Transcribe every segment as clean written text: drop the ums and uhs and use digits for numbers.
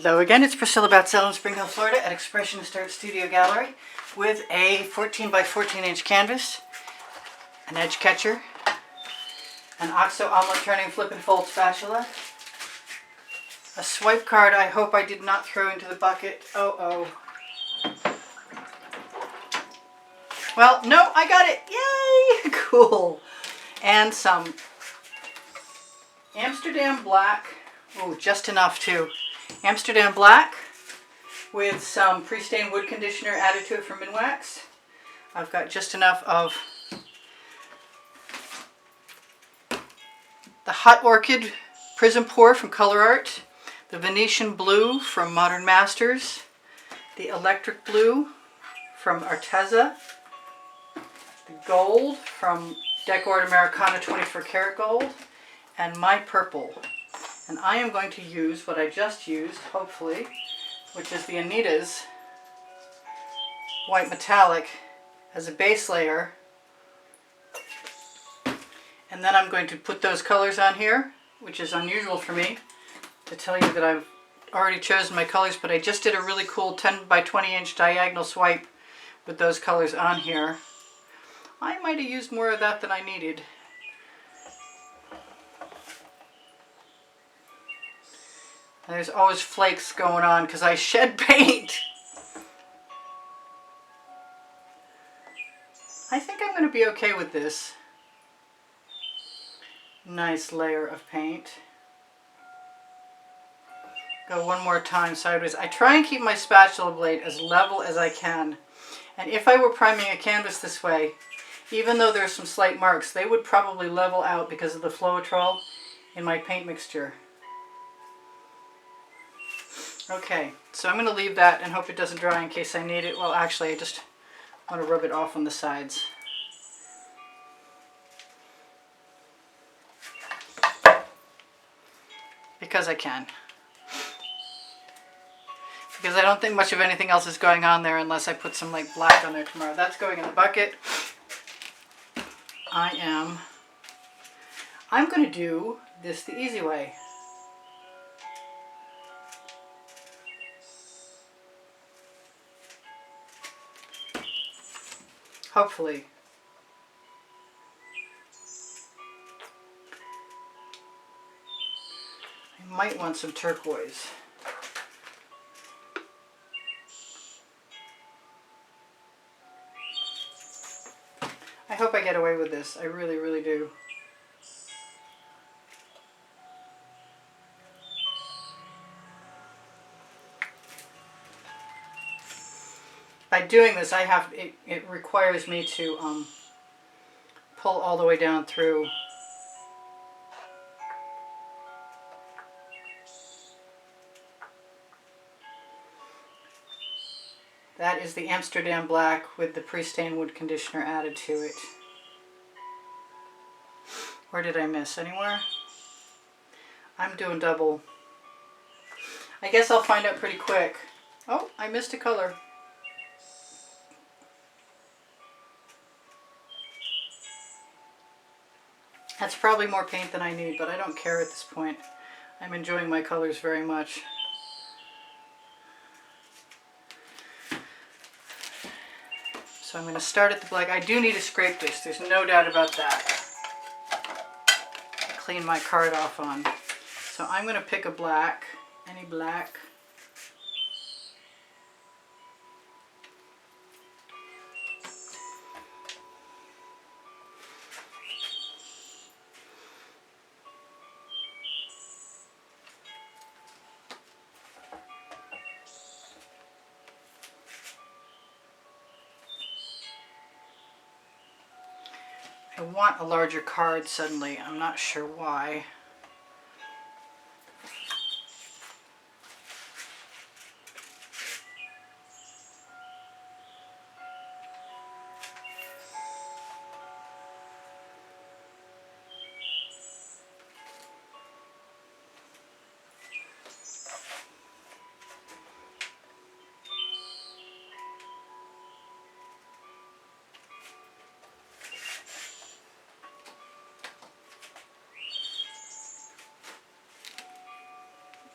Hello again, it's Priscilla Batzell in Spring Hill, Florida at Expressionist Art Studio Gallery with a 14 by 14 inch canvas, an edge catcher, an OXO omelet turning flip and fold spatula, a swipe card I hope I did not throw into the bucket. Oh. Well, no, I got it. Yay! Cool. And some Amsterdam black. Oh, just enough too. Amsterdam black with some pre-stained wood conditioner added to it from Minwax. I've got just enough of the Hot Orchid Prism Pour from Color Art, the Venetian Blue from Modern Masters, the Electric Blue from Arteza, the Gold from Decor Americana 24 karat gold, and my purple. And I am going to use what I just used, hopefully, which is the Anita's white metallic as a base layer. And then I'm going to put those colors on here, which is unusual for me to tell you that I've already chosen my colors, but I just did a really cool 10 by 20 inch diagonal swipe with those colors on here. I might have used more of that than I needed. There's always flakes going on because I shed paint. I think I'm going to be okay with this. Nice layer of paint. Go one more time sideways. I try and keep my spatula blade as level as I can. And if I were priming a canvas this way, even though there's some slight marks, they would probably level out because of the Floetrol in my paint mixture. Okay, so I'm going to leave that and hope it doesn't dry in case I need it. Well, actually, I just want to rub it off on the sides. Because I can. Because I don't think much of anything else is going on there unless I put some like black on there tomorrow. That's going in the bucket. I'm going to do this the easy way. Hopefully. I might want some turquoise. I hope I get away with this. I really, really do. By doing this, it requires me to pull all the way down through. That is the Amsterdam black with the pre-stained wood conditioner added to it. Where did I miss? Anywhere? I'm doing double. I guess I'll find out pretty quick. Oh, I missed a color. That's probably more paint than I need, but I don't care at this point. I'm enjoying my colors very much. So I'm going to start at the black. I do need to scrape this. There's no doubt about that. I clean my card off on. So I'm going to pick a black. Any black. I want a larger card suddenly. I'm not sure why.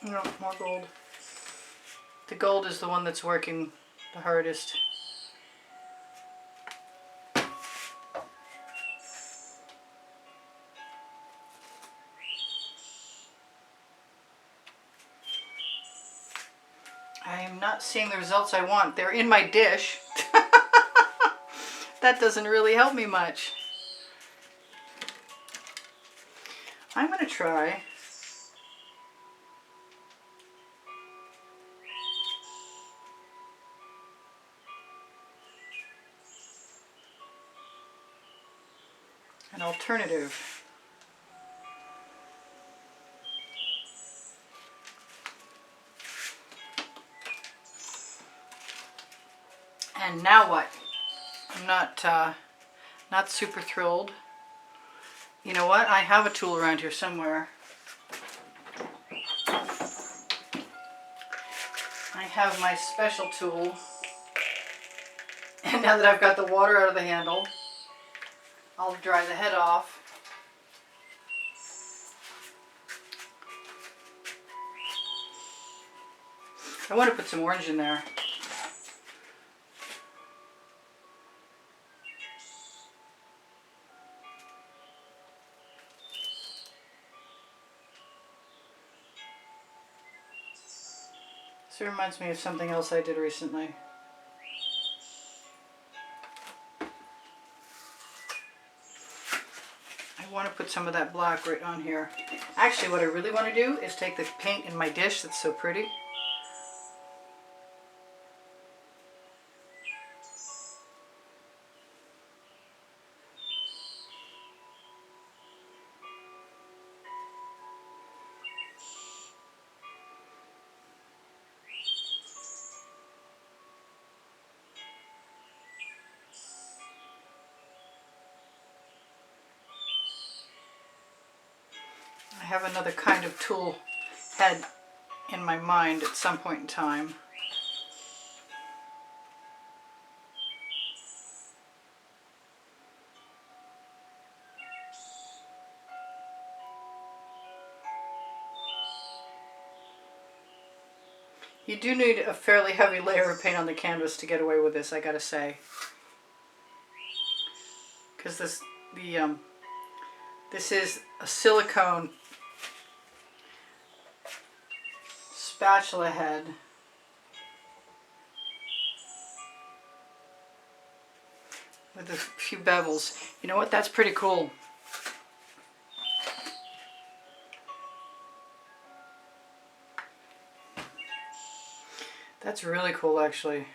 No, more gold. The gold is the one that's working the hardest. I am not seeing the results I want. They're in my dish. That doesn't really help me much. I'm going to try an alternative. And now what? I'm not super thrilled. You know what? I have a tool around here somewhere. I have my special tool. And now that I've got the water out of the handle, I'll dry the head off. I want to put some orange in there. This reminds me of something else I did recently. I want to put some of that black right on here. Actually, what I really want to do is take the paint in my dish that's so pretty. I have another kind of tool head in my mind at some point in time. You do need a fairly heavy layer of paint on the canvas to get away with this, I gotta say. Because this is a silicone spatula head. With a few bevels. You know what? That's pretty cool. That's really cool, actually.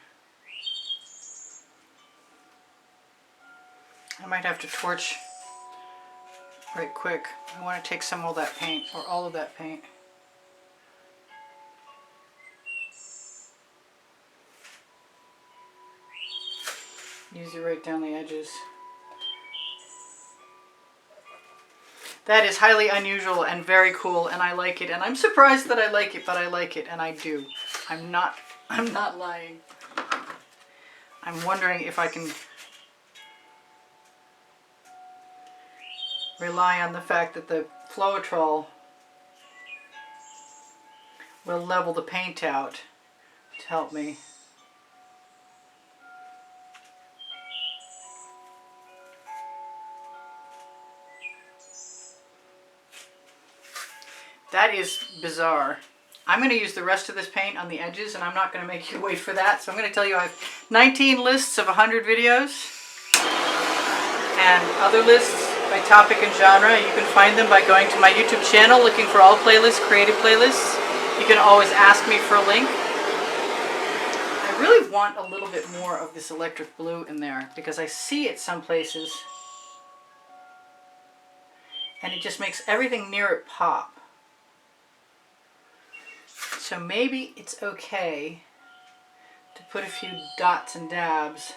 I might have to torch right quick. I want to take some of that paint, or all of that paint. Use it right down the edges. That is highly unusual and very cool, and I like it. And I'm surprised that I like it, but I like it, and I do. I'm not lying. I'm wondering if I can rely on the fact that the Floetrol will level the paint out to help me. That is bizarre. I'm going to use the rest of this paint on the edges, and I'm not going to make you wait for that. So I'm going to tell you I have 19 lists of 100 videos and other lists by topic and genre. You can find them by going to my YouTube channel, looking for all playlists, creative playlists. You can always ask me for a link. I really want a little bit more of this electric blue in there because I see it some places and it just makes everything near it pop. So maybe it's okay to put a few dots and dabs.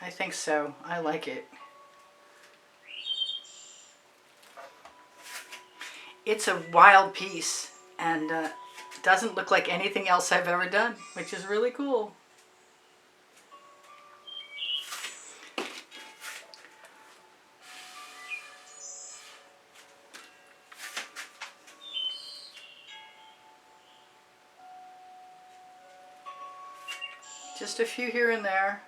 I think so. I like it. It's a wild piece and doesn't look like anything else I've ever done, which is really cool. Just a few here and there.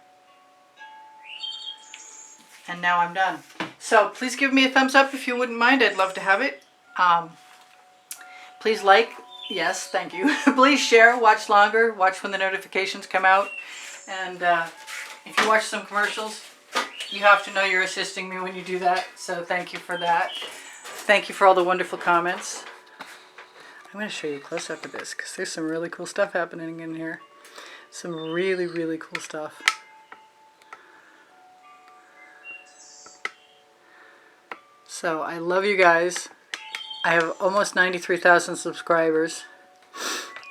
And now I'm done. So please give me a thumbs up if you wouldn't mind. I'd love to have it. Please like. Yes, thank you. Please share, watch longer, watch when the notifications come out. And if you watch some commercials, you have to know you're assisting me when you do that. So thank you for that. Thank you for all the wonderful comments. I'm going to show you a close-up of this because there's some really cool stuff happening in here. Some really, really cool stuff. So I love you guys. I have almost 93,000 subscribers.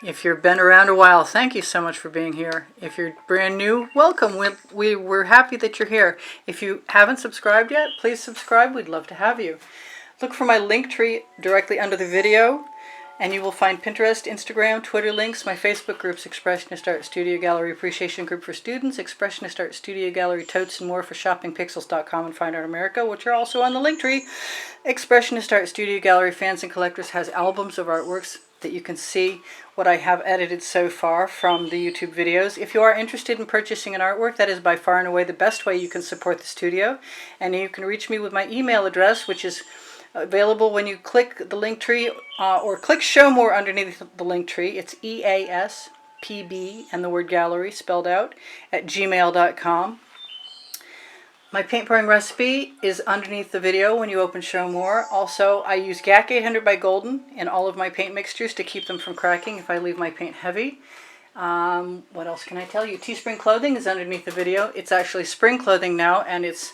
If you've been around a while, thank you so much for being here. If you're brand new, welcome. We're happy that you're here. If you haven't subscribed yet, please subscribe. We'd love to have you. Look for my link tree directly under the video, and you will find Pinterest, Instagram, Twitter links, my Facebook groups, Expressionist Art Studio Gallery Appreciation Group for Students, Expressionist Art Studio Gallery Totes, and more for shoppingpixels.com and Fine Art America, which are also on the link tree. Expressionist Art Studio Gallery Fans and Collectors has albums of artworks that you can see what I have edited so far from the YouTube videos. If you are interested in purchasing an artwork, that is by far and away the best way you can support the studio. And you can reach me with my email address, which is available when you click the link tree or click show more underneath the link tree. It's EASPB and the word gallery spelled out at gmail.com. My paint pouring recipe is underneath the video when you open show more. Also, I use GAC 800 by Golden in all of my paint mixtures to keep them from cracking if I leave my paint heavy. What else can I tell you? Teespring clothing is underneath the video. It's actually spring clothing now, and it's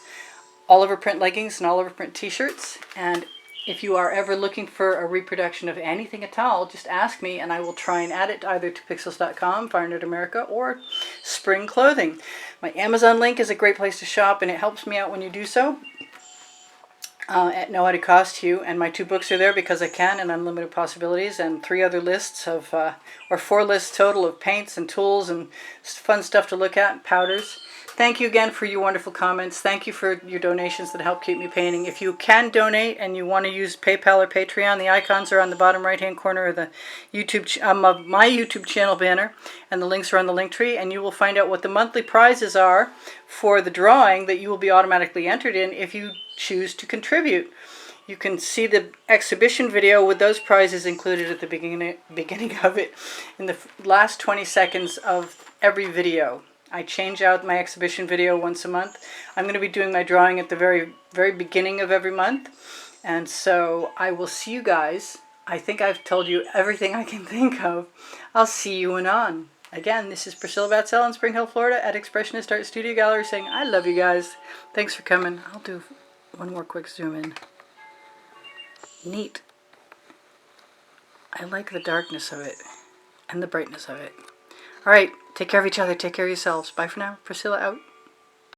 all over print leggings and all over print t-shirts. And if you are ever looking for a reproduction of anything at all, just ask me and I will try and add it either to pixels.com, Fine Art America, or Spring Clothing. My Amazon link is a great place to shop, and it helps me out when you do so at no added cost to you. And my 2 books are there because I can, and Unlimited Possibilities, and 3 other lists of, or 4 lists total of paints and tools and fun stuff to look at, powders. Thank you again for your wonderful comments. Thank you for your donations that help keep me painting. If you can donate and you want to use PayPal or Patreon, the icons are on the bottom right-hand corner of the YouTube of my YouTube channel banner, and the links are on the link tree. And you will find out what the monthly prizes are for the drawing that you will be automatically entered in if you choose to contribute. You can see the exhibition video with those prizes included at the beginning of it in the last 20 seconds of every video. I change out my exhibition video once a month. I'm going to be doing my drawing at the very beginning of every month. And so I will see you guys. I think I've told you everything I can think of. I'll see you anon. Again, this is Priscilla Batzell in Spring Hill, Florida at Expressionist Art Studio Gallery saying I love you guys. Thanks for coming. I'll do one more quick zoom in. Neat. I like the darkness of it and the brightness of it. All right, take care of each other. Take care of yourselves. Bye for now. Priscilla out.